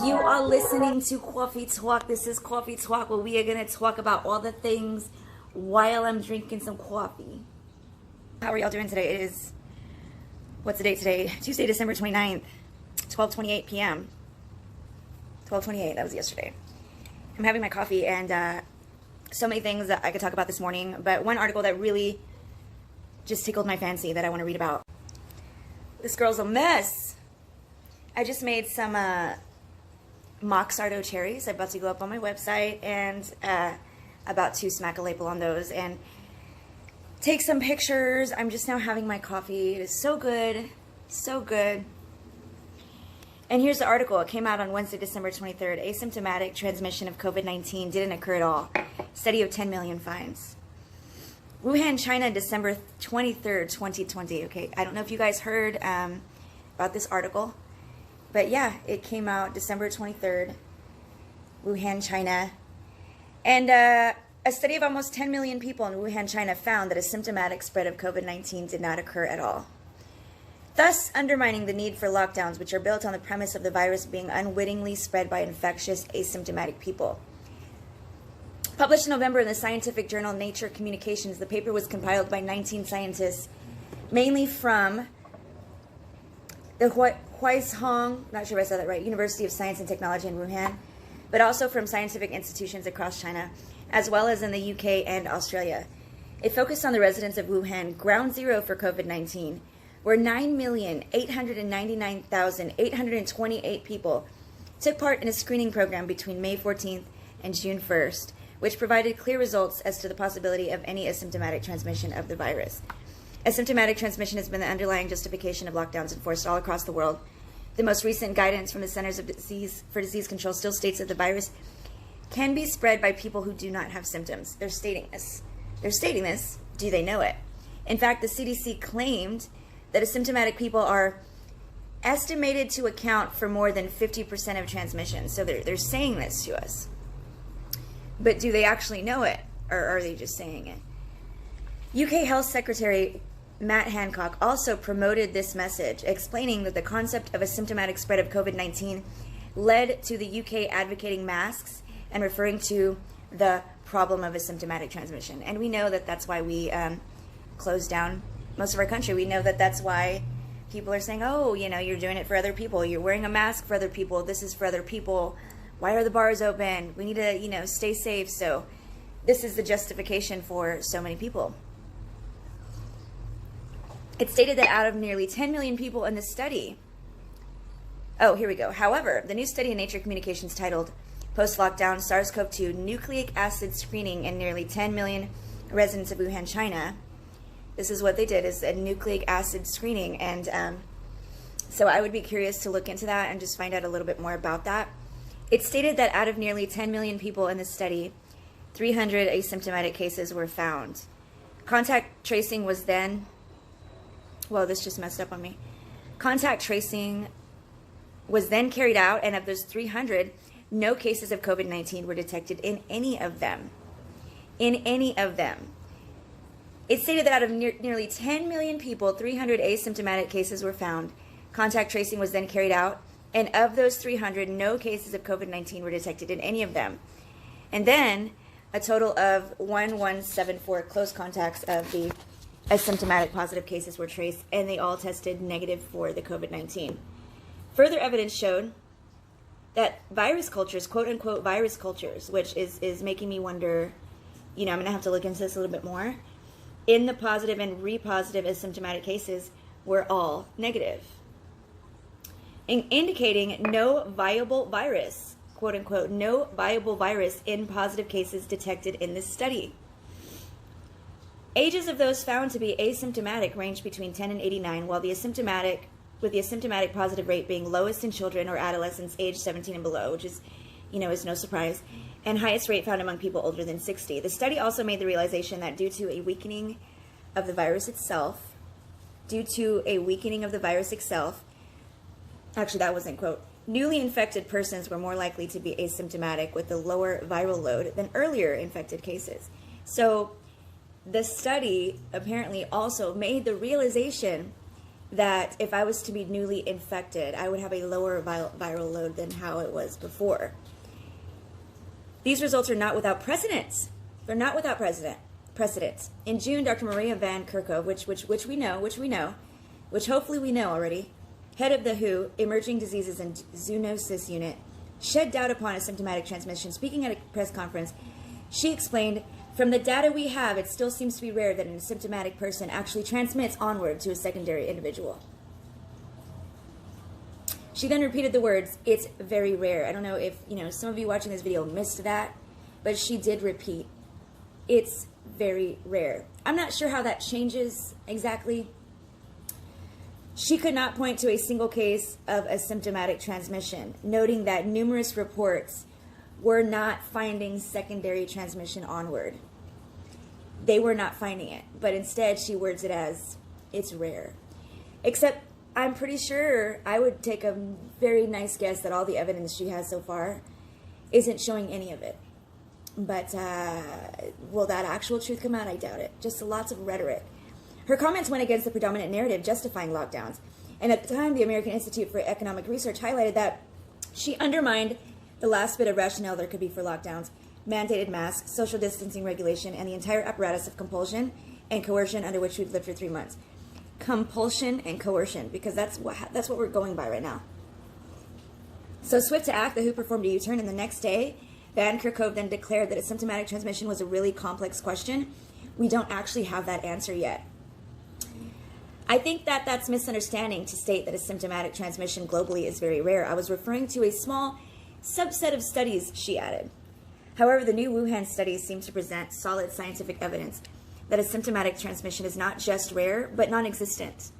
You are listening to Coffee Talk. This is Coffee Talk, where we are going to talk about all the things while I'm drinking some coffee. How are y'all doing today? It is, what's the date today? Tuesday, December 29th, 12:28 p.m. 12:28, that was yesterday. I'm having my coffee, and so many things that I could talk about this morning, but one article that really just tickled my fancy that I want to read about. This girl's a mess. I just made some mock sardo cherries. I'm about to go up on my website and about to smack a label on those and take some pictures. I'm just now having my coffee. It is so good, so good. And here's the article. It came out on Wednesday, December 23rd. Asymptomatic transmission of COVID-19 didn't occur at all. Study of 10 million finds. Wuhan, China, December 23rd, 2020. Okay, I don't know if you guys heard about this article, but yeah, it came out December 23rd, Wuhan, China. And a study of almost 10 million people in Wuhan, China found that a symptomatic spread of COVID-19 did not occur at all, thus undermining the need for lockdowns, which are built on the premise of the virus being unwittingly spread by infectious, asymptomatic people. Published in November in the scientific journal Nature Communications, the paper was compiled by 19 scientists, mainly from the Huizhong, not sure if I said that right, University of Science and Technology in Wuhan, but also from scientific institutions across China, as well as in the UK and Australia. It focused on the residents of Wuhan, ground zero for COVID-19, where 9,899,828 people took part in a screening program between May 14th and June 1st, which provided clear results as to the possibility of any asymptomatic transmission of the virus. Asymptomatic transmission has been the underlying justification of lockdowns enforced all across the world. The most recent guidance from the Centers for Disease Control still states that the virus can be spread by people who do not have symptoms. They're stating this. They're stating this. Do they know it? In fact, the CDC claimed that asymptomatic people are estimated to account for more than 50% of transmission. So they're saying this to us. But do they actually know it, or are they just saying it? UK Health Secretary Matt Hancock also promoted this message, explaining that the concept of a symptomatic spread of COVID-19 led to the UK advocating masks and referring to the problem of asymptomatic transmission. And we know that that's why we closed down most of our country. We know that that's why people are saying, oh, you know, you're doing it for other people. You're wearing a mask for other people. This is for other people. Why are the bars open? We need to, you know, stay safe. So this is the justification for so many people. It stated that out of nearly 10 million people in the study, oh, here we go. However, the new study in Nature Communications titled Post-Lockdown SARS-CoV-2 Nucleic Acid Screening in Nearly 10 Million Residents of Wuhan, China. This is what they did, is a nucleic acid screening. And so I would be curious to look into that and just find out a little bit more about that. It stated that out of nearly 10 million people in the study, 300 asymptomatic cases were found. Contact tracing was then, well, this just messed up on me. Contact tracing was then carried out, and of those 300, no cases of COVID-19 were detected in any of them. In any of them. It stated that out of nearly 10 million people, 300 asymptomatic cases were found. Contact tracing was then carried out, and of those 300, no cases of COVID-19 were detected in any of them. And then a total of 1174 close contacts of the asymptomatic positive cases were traced, and they all tested negative for the COVID-19. Further evidence showed that virus cultures, quote-unquote virus cultures, which is making me wonder, you know, I'm going to have to look into this a little bit more, in the positive and repositive asymptomatic cases were all negative, indicating no viable virus, quote-unquote, no viable virus in positive cases detected in this study. Ages of those found to be asymptomatic range between 10 and 89, while the asymptomatic positive rate being lowest in children or adolescents aged 17 and below, which is, you know, is no surprise, and highest rate found among people older than 60. The study also made the realization that due to a weakening of the virus itself, actually that wasn't quote, newly infected persons were more likely to be asymptomatic with a lower viral load than earlier infected cases. So the study apparently also made the realization that if I was to be newly infected, I would have a lower viral load than how it was before. These results are not without precedence. They're not without precedence. In June, Dr. Maria Van Kerkhove, which we know, which hopefully we know already, head of the WHO Emerging Diseases and Zoonosis Unit, shed doubt upon asymptomatic transmission. Speaking at a press conference, she explained, from the data we have, it still seems to be rare that an asymptomatic person actually transmits onward to a secondary individual. She then repeated the words, it's very rare. I don't know if, some of you watching this video missed that, but she did repeat, it's very rare. I'm not sure how that changes exactly. She could not point to a single case of asymptomatic transmission, noting that numerous reports were not finding secondary transmission onward. They were not finding it, but instead she words it as, it's rare. Except I'm pretty sure, I would take a very nice guess that all the evidence she has so far isn't showing any of it. But will that actual truth come out? I doubt it. Just lots of rhetoric. Her comments went against the predominant narrative justifying lockdowns. And at the time, the American Institute for Economic Research highlighted that she undermined the last bit of rationale there could be for lockdowns, mandated masks, social distancing regulation, and the entire apparatus of compulsion and coercion under which we've lived for 3 months. Compulsion and coercion, because that's what we're going by right now. So swift to act, the WHO performed a U-turn, and the next day, Van Kerkhove then declared that asymptomatic transmission was a really complex question. We don't actually have that answer yet. I think that that's misunderstanding to state that asymptomatic transmission globally is very rare. I was referring to a small subset of studies, she added. However, the new Wuhan studies seem to present solid scientific evidence that asymptomatic transmission is not just rare, but non-existent.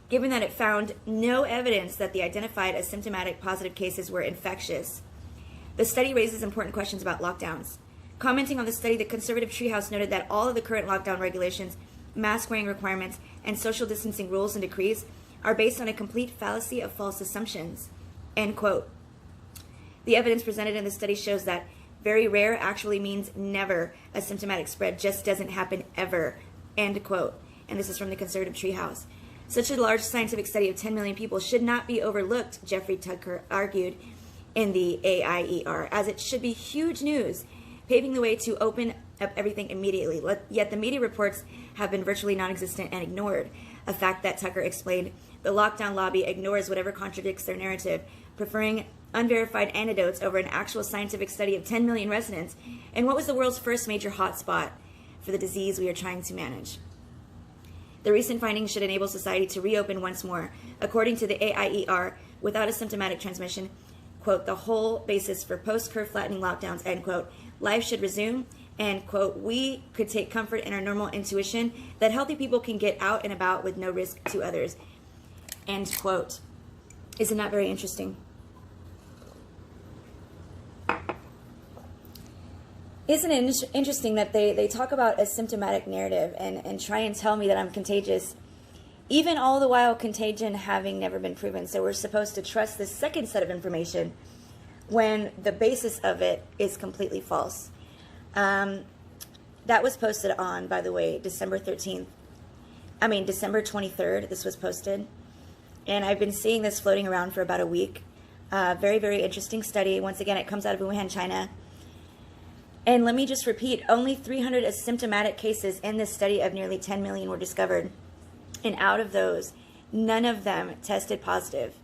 Given that it found no evidence that the identified asymptomatic positive cases were infectious, the study raises important questions about lockdowns. Commenting on the study, the conservative Treehouse noted that all of the current lockdown regulations, mask-wearing requirements, and social distancing rules and decrees are based on a complete fallacy of false assumptions. End quote. The evidence presented in the study shows that very rare actually means never. Asymptomatic spread just doesn't happen ever. End quote. And this is from the conservative Treehouse. Such a large scientific study of 10 million people should not be overlooked, Jeffrey Tucker argued in the AIER, as it should be huge news, paving the way to open up everything immediately. Yet the media reports have been virtually non-existent and ignored, a fact that Tucker explained. The lockdown lobby ignores whatever contradicts their narrative, preferring unverified anecdotes over an actual scientific study of 10 million residents in what was the world's first major hotspot for the disease we are trying to manage. The recent findings should enable society to reopen once more. According to the AIER, without asymptomatic transmission, quote, the whole basis for post-curve flattening lockdowns, end quote, life should resume, and quote, we could take comfort in our normal intuition that healthy people can get out and about with no risk to others, end quote. Isn't that very interesting? Isn't it interesting that they talk about a symptomatic narrative and try and tell me that I'm contagious, even all the while contagion having never been proven. So we're supposed to trust this second set of information when the basis of it is completely false. That was posted on, by the way, December 23rd, this was posted. And I've been seeing this floating around for about a week. Very, very interesting study. Once again, it comes out of Wuhan, China. And let me just repeat, only 300 asymptomatic cases in this study of nearly 10 million were discovered. And out of those, none of them tested positive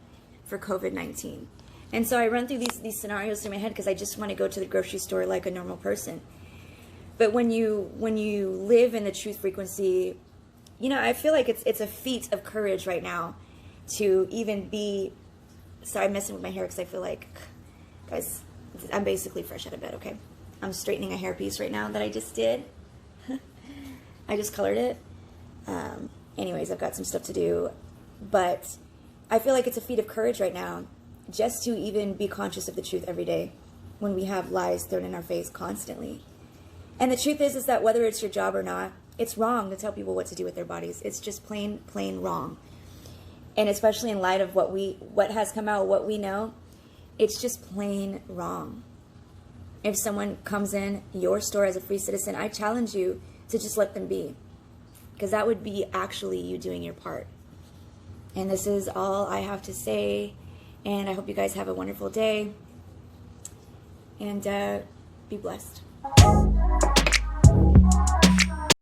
for COVID-19. And so I run through these scenarios through my head because I just want to go to the grocery store like a normal person. But when you live in the truth frequency, I feel like it's a feat of courage right now to even be, sorry, I'm messing with my hair because I feel like, guys, I'm basically fresh out of bed, okay? I'm straightening a hairpiece right now that I just did. I just colored it. Anyways, I've got some stuff to do. But I feel like it's a feat of courage right now just to even be conscious of the truth every day when we have lies thrown in our face constantly. And the truth is that whether it's your job or not, it's wrong to tell people what to do with their bodies. It's just plain wrong. And especially in light of what has come out, what we know, it's just plain wrong. If someone comes in your store as a free citizen, I challenge you to just let them be. Because that would be actually you doing your part. And this is all I have to say. And I hope you guys have a wonderful day. And be blessed.